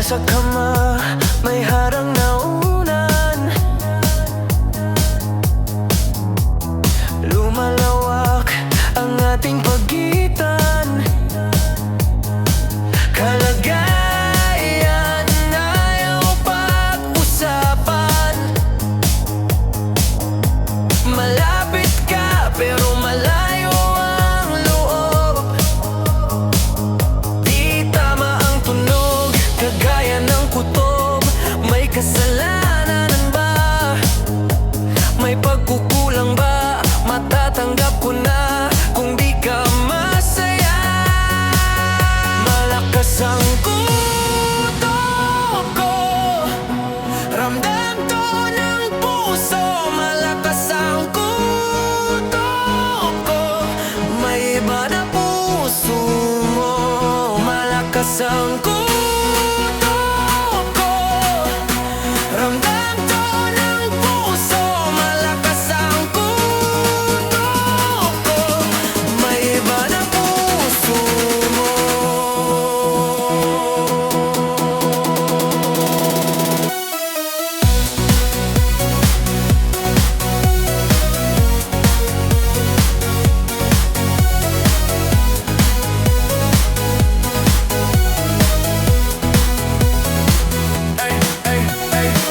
sa kama, may harang na unan. Lumalawak ang ating pagitan. Kalagayan ayaw pag-usapan. Malapit ka pero malayo ang loob. Di tama ang tunog, kagaya ng kutob. May kasalanan ba? May pagkukulang ba? Matatanggap ko na kung di ka masaya. Malakas ang kutob ko, ramdam to ng puso. Malakas ang kutob ko, may iba na puso mo. Malakas ang kutob ko, ramdam to ng puso. Malakas ang kutob ko, may iba na puso mo.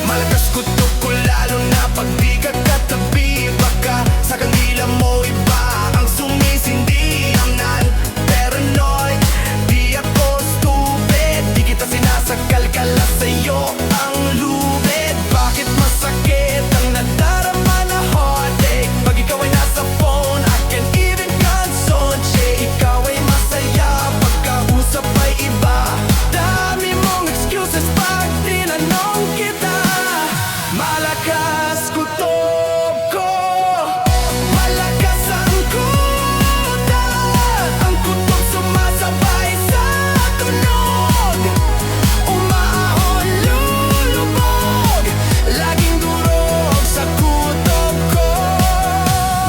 Malakas kutob ko lalo na pag di ka katabi. Baka sa kanila mo iba ang sumisindihan. Paranoid, di ako stupid. Di kita sinasakal, kala sa'yo ang lubid. Bakit masakit ang nadarama na heartache? Pag ikaw ay nasa phone, I can't even concentrate. Ikaw ay masaya, pagkausap ay iba. Dami mong excuses pag tinanong kita. Malakas kutob ko, malakas ang kutob. Ang kutob sumasabay sa tunog. Umahon, lulubog, laging durog sa kutob ko.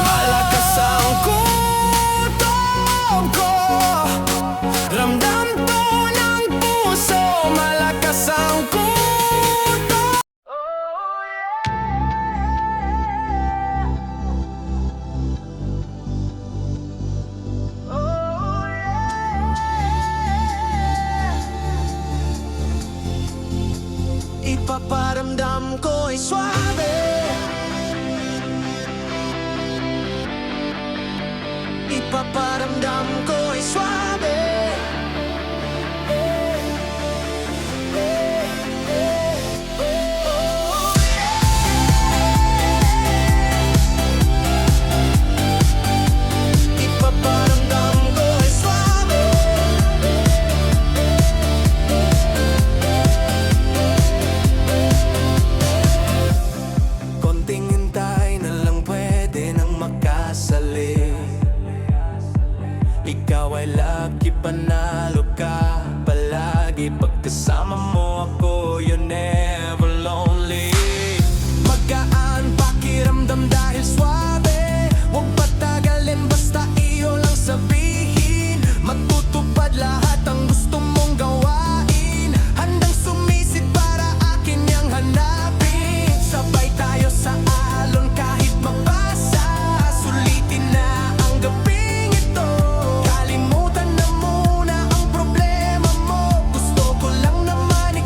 Malakas ang kutob ko, ramdam to ng puso. Malakas ang kutob. Ipaparamdam ko'y suabe. Ipaparamdam ko'y suabe. Ipaparamdam ko'y suabe. Konting hintay na lang pwede nang makasali. Ikaw ay lucky, panalo ka palagi. Pagkasama mo ako, you're never lonely. Magaan pakiramdam dahil swabe. Huwag patagalin, basta iyo lang sabihin. Matutupad lahat ang gusto mong gawain. Handang sumisid para akin yang hanapin. Sabay tayo sa alon kahit mabasa. Sulitin na ang gabing ito. Kalimutan na muna ang problema mo. Gusto ko lang naman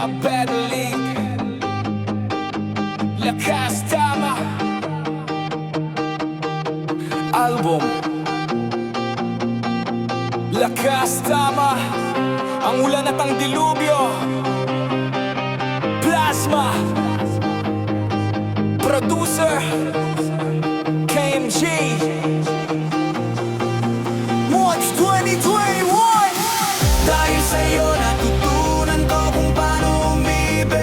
A better league. Lakas tama. Album Lakas tama. Ang ulan at ang dilubyo. Plasma. Producer KMG. March 2021. Dahil sa'yo natutunan ko kung paano umibig.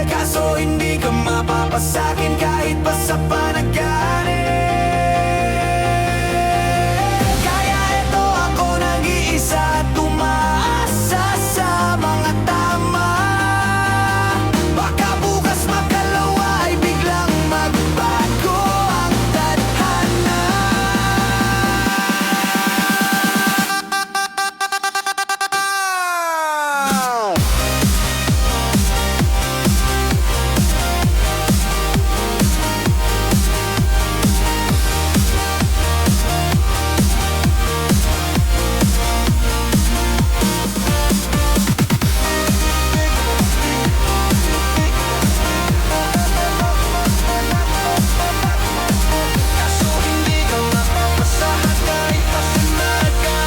Kaso hindi ka mapapasakin kahit pa sa panagganib. Kaya eto ako nag-iisa, tumaasa sa mga tama. Baka bukas makalawa ay biglang magbago ang tadhana. Kaso hindi ka mapapasahan kahit pasinag ka.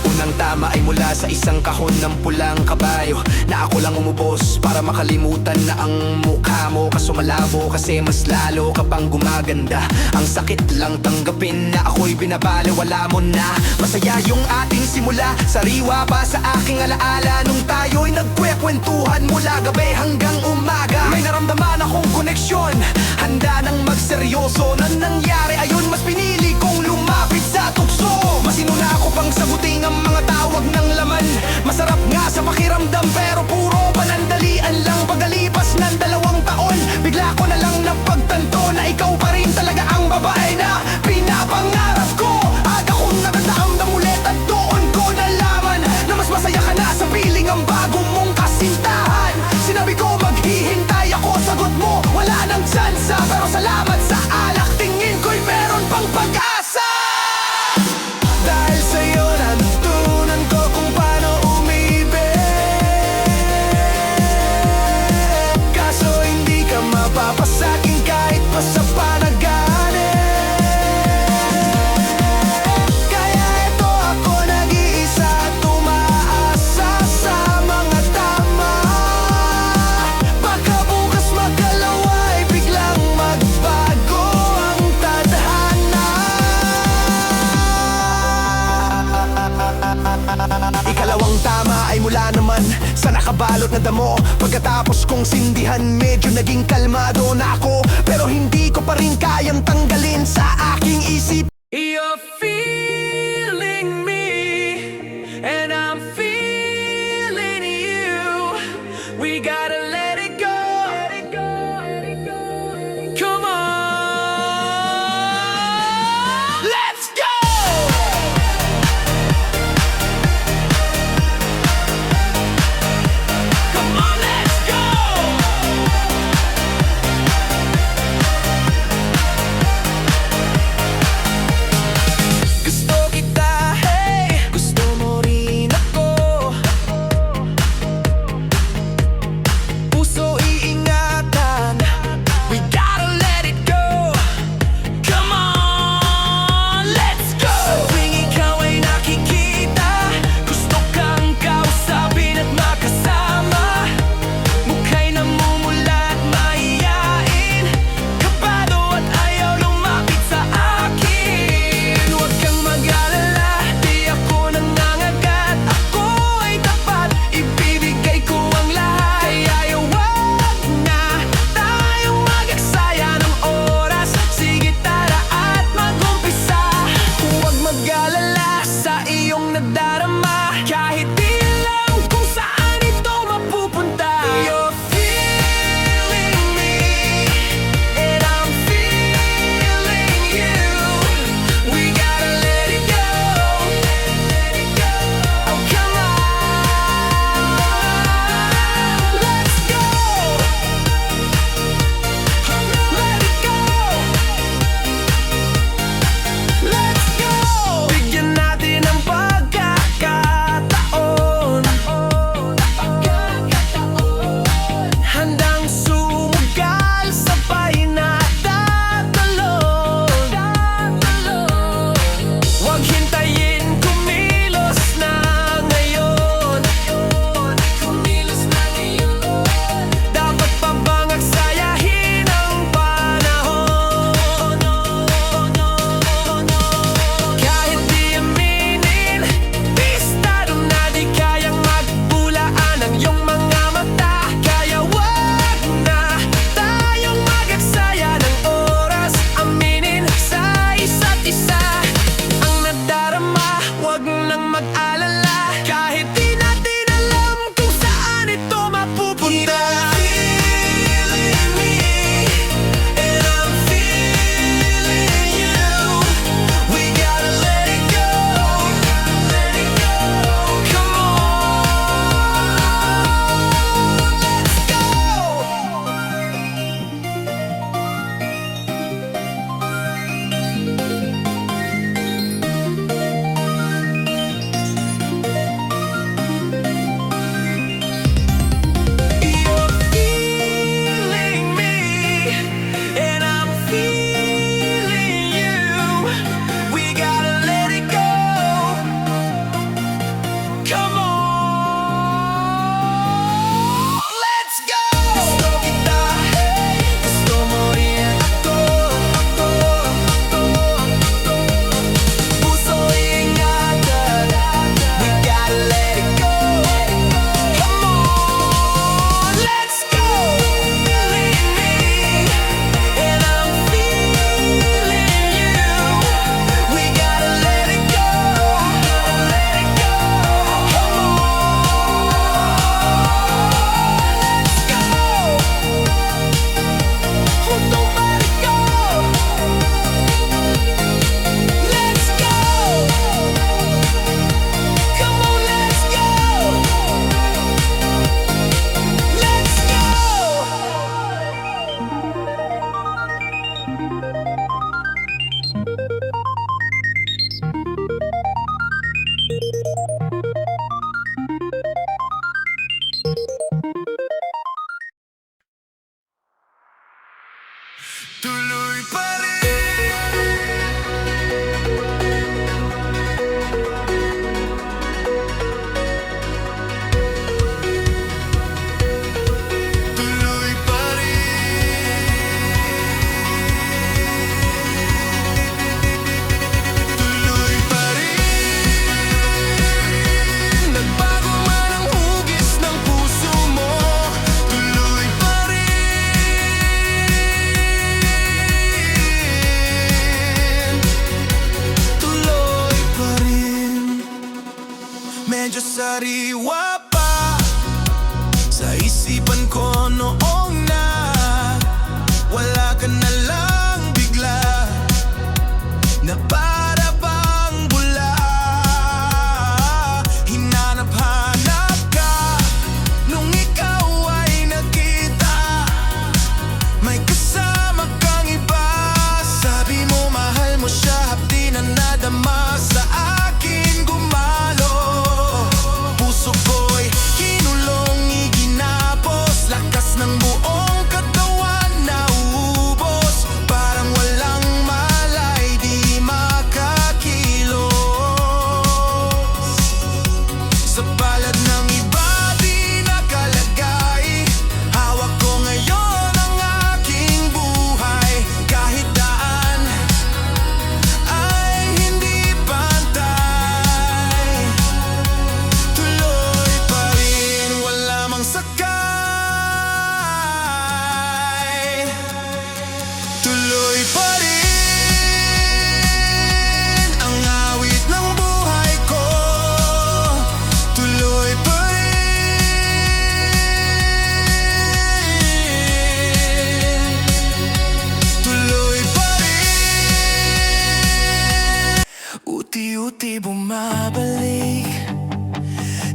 Unang tama ay mula sa isang kahon ng pulang kabayo na ako lang umubos para makalimutan na ang mukha mo. Kaso malabo kasi mas lalo ka pang gumaganda. Ang sakit lang tanggapin na ako'y binabaliwala mo na. Masaya yung ating simula, sariwa pa sa aking alaala nung tayo'y nagkwekwentuhan mula gabi hanggang umaga. May naramdaman akong koneksyon, handa nang magseryoso. Na nangyari ayun, mas pinili kong lumapit sa tukso. Masinuna ako pang sagutin ang mga tawag ng laman. Masarap nga sa pakiramdam pero puro panandalian lang. Pagkalipas ng 2 taon, bigla ko na lang napagtanto na ikaw pa rin talaga ang babae na pinapangarap ko. Aga kong natataamdam ulit at doon ko nalaman na mas masaya ka na sa piling ang bago mong kasintahan. Sinabi ko maghihintay ako, sagot mo wala nang tsansa. Pero salamat sa alak, tingin ko'y meron pang pag-asa. Dahil sa'yo natutunan ko kung paano umibig. Kaso hindi ka mapapasakin kahit pa sa panaganib. Kaya eto ako nag-iisa, tumaasa sa mga tama. Baka bukas magalawa ay biglang magbago ang tadhana. Ikalawang tama ay mula naman sa nakabalot na damo. Pagkatapos kong sindihan, medyo naging kalmado na ako. Pero hindi ko pa rin kayang tanggalin sa aking isip. You're feeling me and I'm feeling you. We gotta let it go. Come on, let's go. Come on, let's go. sariwa pa sa isipan ko noong na wala ka na lang bigla, na para bang bula. Hinanap-hanap ka nung ikaw ay nakita, may kasama kang iba. Sabi mo mahal mo siya, hapdi na nadama sa akin gumalo. Puso ko'y kinulong, iginapos, lakas ng buong katawan naubos. Parang walang malay, di makakilos. Sa palad ng iba di nakalagay, hawak ko ngayon ang aking buhay. Kahit daan ay hindi pantay, tuloy pa rin, wala mang sakay. Tuloy pa rin ang awit ng buhay ko. Tuloy pa rin. Tuloy pa rin. Uti-uti bumabalik,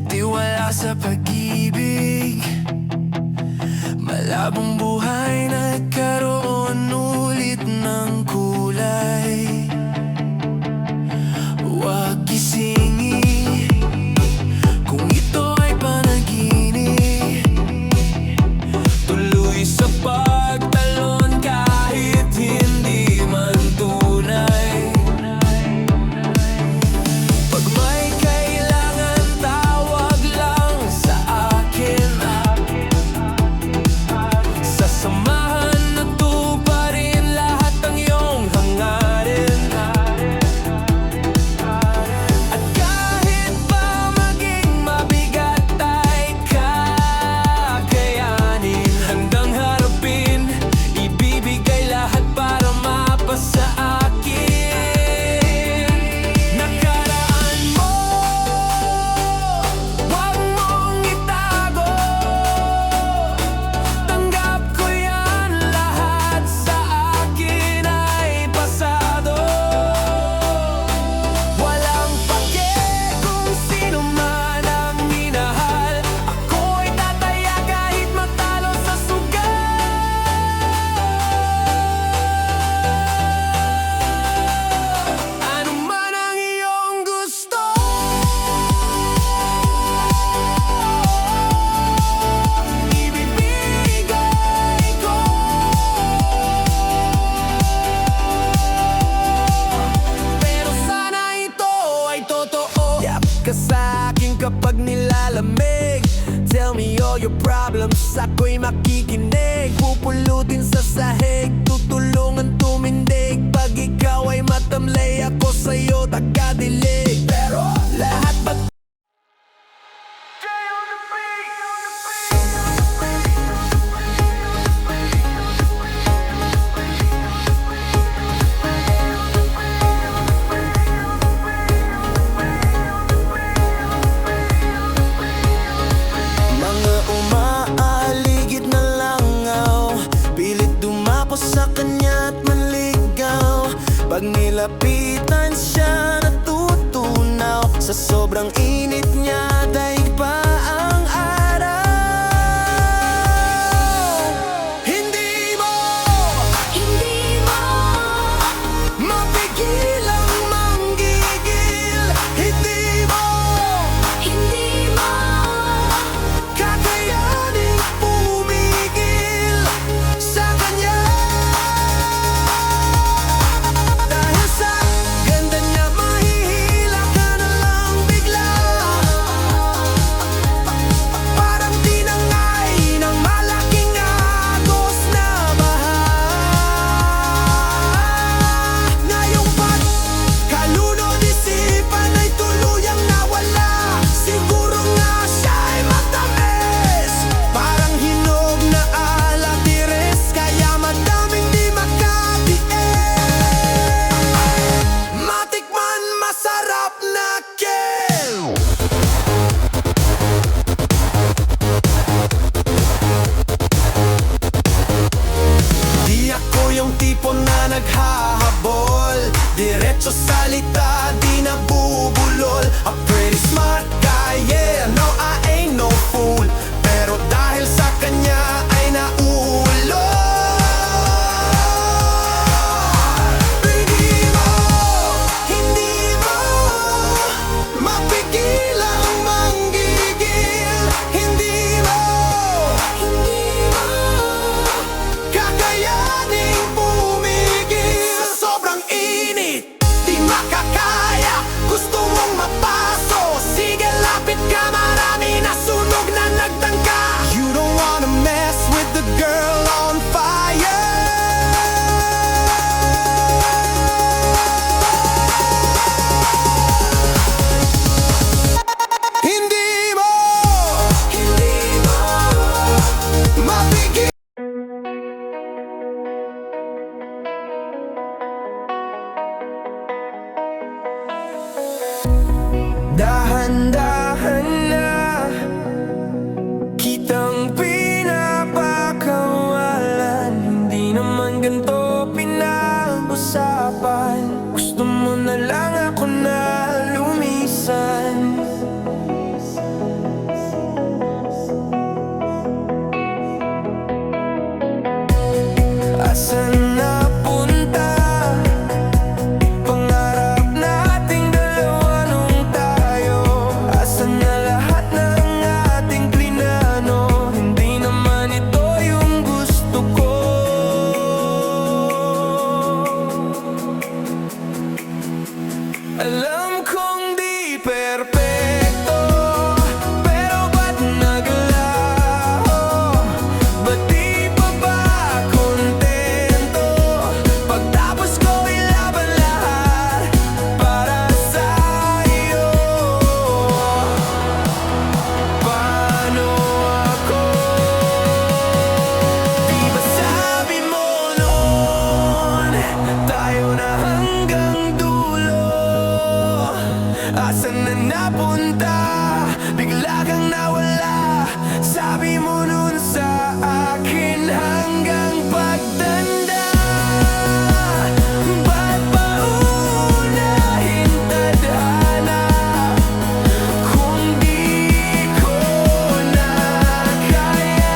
tiwala sa pag-ibig. Malabong buhay nagkaroon ulit ng kulay. Huwag gisingin kung ito ay panaginip. Tuloy sa pagtalon kahit hindi man tunay. Pag may kailangan, tawag lang sa akin. Sasamahan na tuparin lahat ng iyong hangarin. At kahit pa maging mabigat ay kakayanin. Handang harapin, ibibigay lahat para mapasa akin. Nakaraan mo, huwag mong itago. Tanggap ko yan, lahat sa akin ay pasado. Walang pake kung sino man ang minahal, ako'y tataya kahit matalo sa sugal. Ano man ang iyong gusto, ibibigay ko. Pero sana ito ay totoo. Yap ka sa akin kapag nilalamig. Tell me all your problems, ako'y makikinig. Pupulutin sa sahig, tutulungan tumindig. Pag ikaw ay matamlay, ako sa'yo tagadilig. Pero lahat ba mga umaaligid na langaw, pilit dumapos sa kanya at manligaw. Pag nilapitan siya natutunaw, sa sobrang init niya daig pa ang araw. Hindi mo mapigil ang manggigil. Hindi mo kakayaning pumigil sa kanya. Dahil sa ganda niya, mahihila ka na lang bigla. Diretso salita, di nabubulol. A pretty smart guy, yeah, no I ain't no fool. Pero dahil sa kanya ay nauulo. Hindi mo mapigil ang manggigil. Hindi mo kakayaning pumigil. Sa sobrang init, di makakaya. Gusto mong mapaso, sige lapit ka. Marami na sunog na nagtangka. You don't wanna mess with the girl on fire. Hindi mo mapigil. Dahan-dahan na kitang pinapakawalan. Hindi naman ganito pinag-usapan. Gusto mo na lang ako na lumisan. Asan napunta pangarap nating dalawa nung tayo? Asan na lahat ng ating plinano? Hindi naman ito yung gusto ko. Alam kong di perpekto, pero ba't naglaho? Ba't di pa ba kontento? Pagtapos ko ilaban lahat para sa'yo. Paano ako? Di ba sabi mo noon, tayo na hanggang dulo? Asan na napunta? Bigla kang nawala. Sabi mo nun sa akin hanggang pagtanda. Ba't pa unahin tadhana kung di ko na kaya?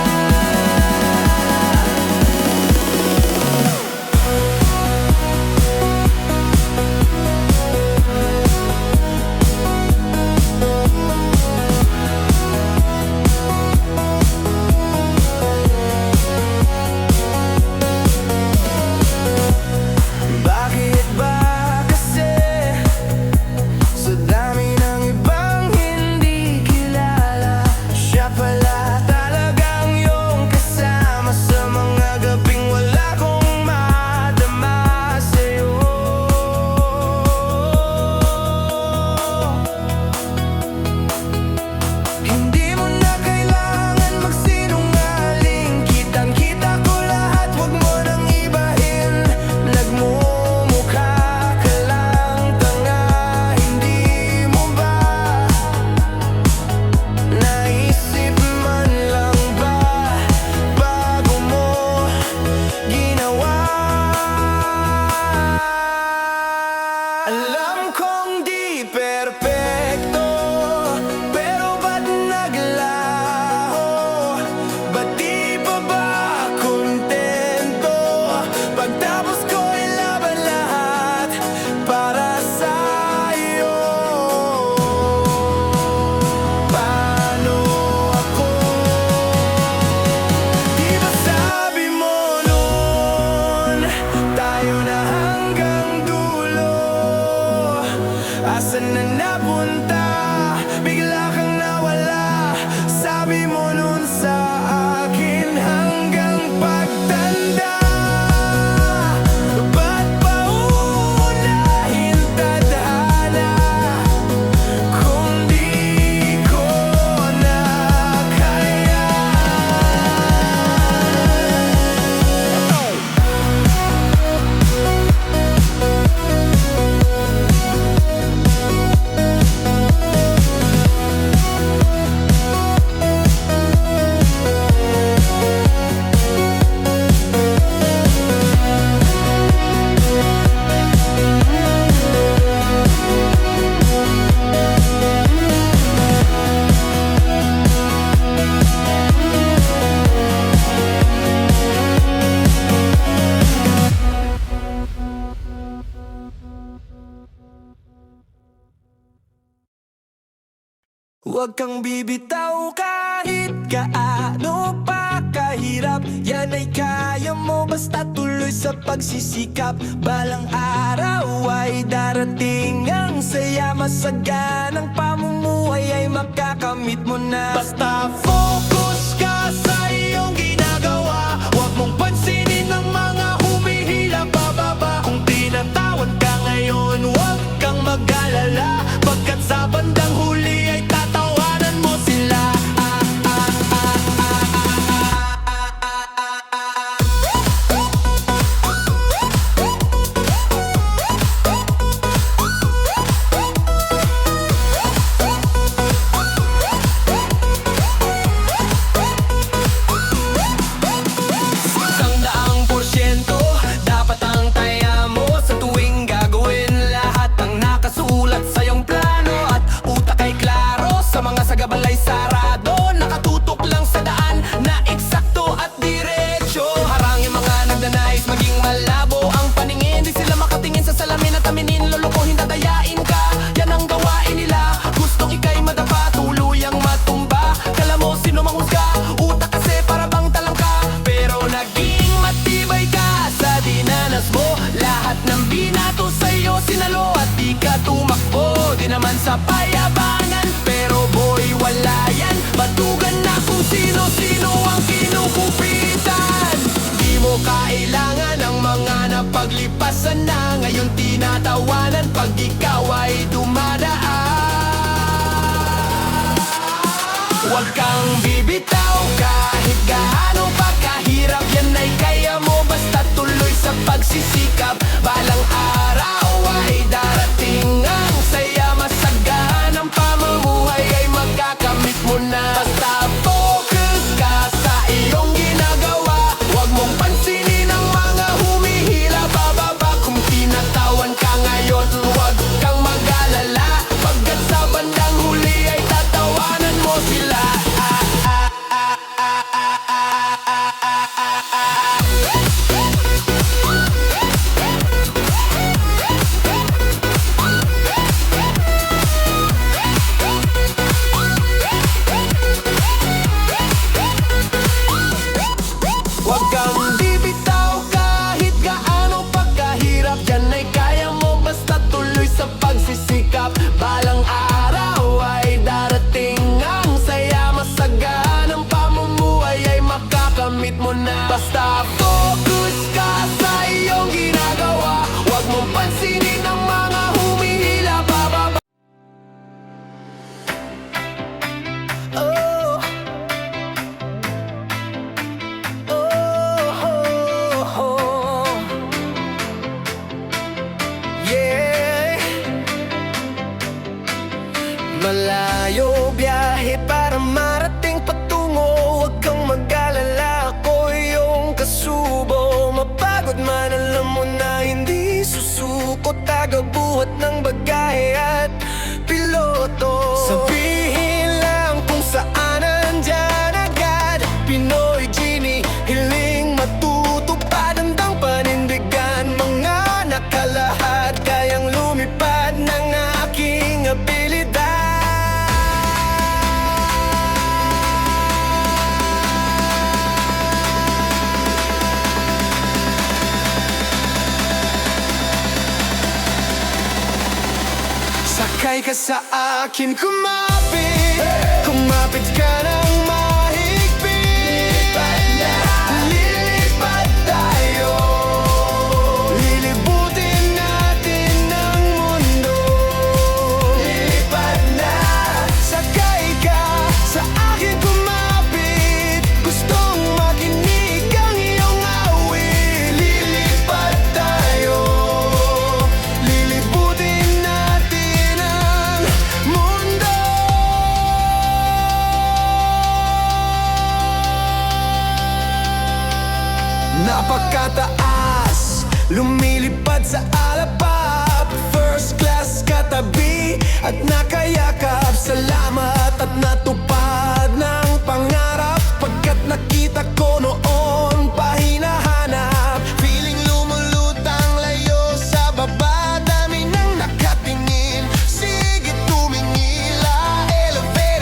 Huwag kang bibitaw kahit gaano pa kahirap. Yan ay kaya mo basta tuloy sa pagsisikap. Balang araw ay darating ang saya. Masaganang pamumuhay ay makakamit mo na. Basta focus ka sa iyong ginagawa. Huwag mong pansinin ang mga humihila pababa. Kung tinatawag ka ngayon, huwag kang mag-alala, pagkat sa bandang huli ay tatawanan mo sila. Sangdaang porsyento dapat ang taya mo sa tuwing gagawin lahat ng nakasulat sa iyong plano. At utak ay klaro sa mga sagabalay sarado, nakatutok lang sa daan na eksakto at diretso. Harangin mga nagnanais maging malabo ang paningin, di sila makatingin sa salamin at aminin, lulukohin, dadayain ka. Yan ang gawain nila, gustong ika'y madapa, tuluyang matumba. Kala mo sino manghusga, utak kasi para bang talangka. Pero naging matibay ka sa dinanas mo, lahat ng binato sa'yo sinalo at di ka tumakbo. Di naman sa payabangan, pero boy wala yan. Batugan na kung sino-sino ang kinukupitan. Di mo kailangan ang mga napaglipasan na ngayon tinatawanan pag ikaw ay dumadaan. Huwag kang bibitaw kahit gaano pa kahirap. Yan ay kaya mo basta tuloy sa pagsisikap. Balang araw ay darating ang saya. Masaganang pamumuhay ay magkakamit mo na. Basta focus ka sa iyong ginagawa. Huwag mong pansinin ang mga humihila bababa. Kung tinatawan ka ngayon, huwag kang mag-alala, pagkat sa bandang huli ay tatawanan mo sila. Huwag kang bibitaw kahit gaano pa kahirap. Yan ay kaya mo basta tuloy sa pagsisikap. Balang araw ay darating ang saya. Masaganang pamumuhay ay makakamit mo na. Basta focus ka sa iyong ginagawa. Huwag mong pansinin ang mga humihila bababa. Oh. Oh, yeah. Malayo biyahe para marating patungo. Huwag kang mag-alala, ako iyong kasubo. Mapagod man, alam mo na hindi susuko. Tagabuhat ng bagahe at piloto. Sabihin lang kung saan nandyan agad. Pinoy Genie, hiling matutupad. Handang panindigan, mga nakalahat. Kayang lumipad ng aking abilidad. Sakay ka sa akin, kumapit. Kumapit ka ng mahigpit. Lilipad tayo. Lilibutin natin ang mundo. Lilipad na. Sakay ka sa akin, kumapit. Gustong makinig ang iyong awit. Lilipad tayo. Lilibutin natin ang mundo. Napakataas, lumilipad sa alapap. First class katabi at nakayakap. Salamat at natupad ng pangarap. Pagkat nakita ko noon pa hinahanap. Feeling lumulutang layo sa baba. Dami nang nakatingin, sige tumingila. Elevator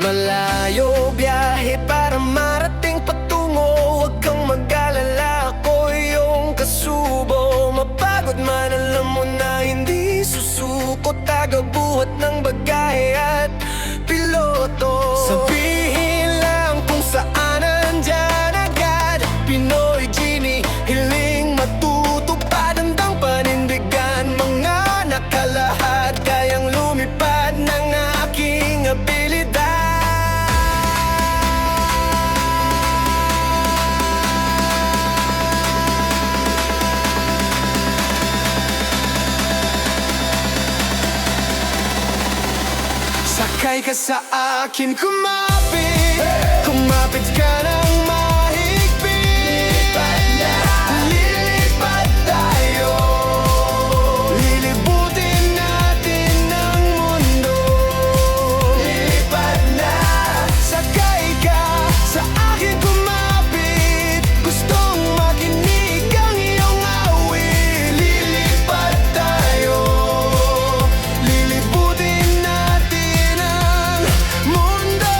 Malayo biyahe para marating patungo. Huwag kang mag-alala, ako iyong kasubo. Mapagod man, alam mo na hindi susuko. Tagabuhat ng bagahe at piloto. Sabihin lang kung saan nandyan agad. Pinoy Genie, hiling matutupad. Handang panindigan, mga nakalahat. Kayang lumipad ng aking abilidad. Sakay ka sa akin, kumapit. Kumapit ka ng mahigpit. Lilipad tayo. Lilibutin natin ang mundo. Lilipad na. Sakay ka sa akin, kumapit. Gustong makinig ang iyong awit. Lilipad tayo. Lilibutin natin ang mundo.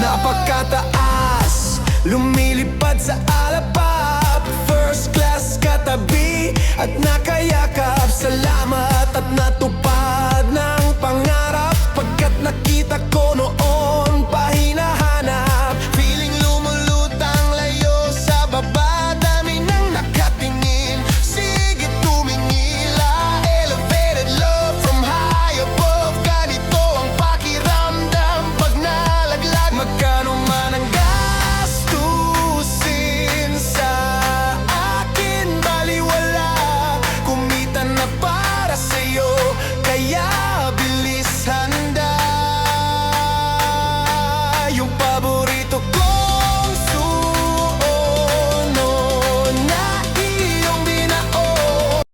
Napakataas, lumilipad sa alapap. First class katabi at nakayakap. Salamat at natupad